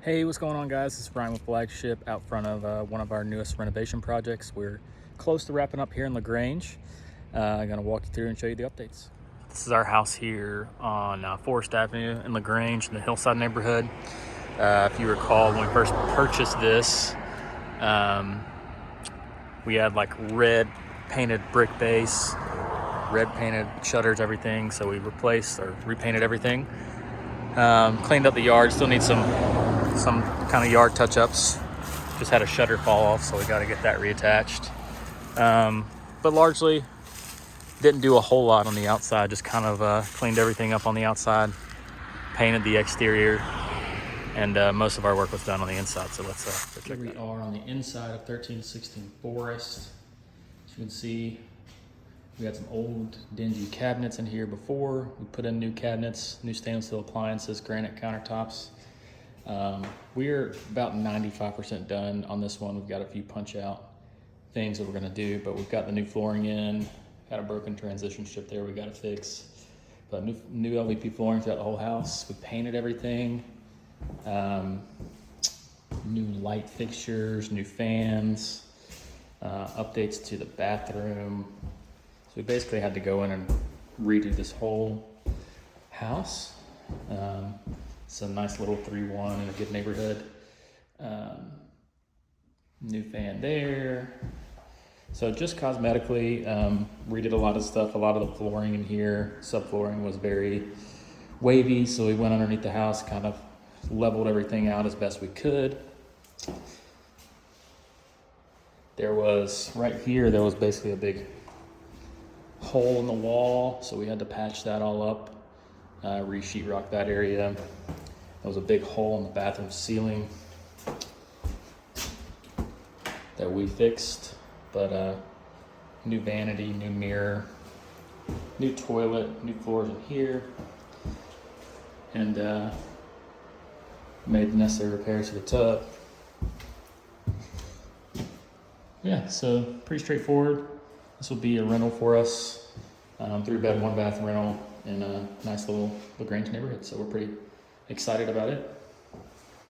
Hey, what's going on, guys? This is Brian with Flagship out front of one of our newest renovation projects. We're close to wrapping up here in Lagrange. I'm going to walk you through and show you the updates. This is our house here on Forest Avenue in Lagrange in the Hillside neighborhood. If you recall, when we first purchased this, we had like red painted brick base, red painted shutters, everything. So we replaced or repainted everything. Cleaned up the yard, still need some kind of yard touch-ups. Just had a shutter fall off, so we got to get that reattached. But largely didn't do a whole lot on the outside, just kind of cleaned everything up on the outside, painted the exterior, and most of our work was done on the inside. So let's go check that. Here we are on the inside of 1316 Forest. As you can see, we had some old dingy cabinets in here before. We put in new cabinets, new stainless steel appliances, granite countertops. We're about 95% done on this one. We've got a few punch out things that we're gonna do, but we've got the new flooring in, got a broken transition strip there we gotta fix. But new LVP flooring throughout the whole house. We painted everything. New light fixtures, new fans, updates to the bathroom. So we basically had to go in and redo this whole house. It's a nice little 3-1 in a good neighborhood. New fan there. So just cosmetically, redid a lot of stuff. A lot of the flooring in here, subflooring, was very wavy. So we went underneath the house, kind of leveled everything out as best we could. There was, right here, there was basically a big hole in the wall, so we had to patch that all up, re-sheetrock that area. There was a big hole in the bathroom ceiling that we fixed, but new vanity, new mirror, new toilet, new floors in here, and made the necessary repairs to the tub. Yeah, so pretty straightforward. This will be a rental for us, 3-bed, 1-bath rental in a nice little Lagrange neighborhood. So we're pretty excited about it.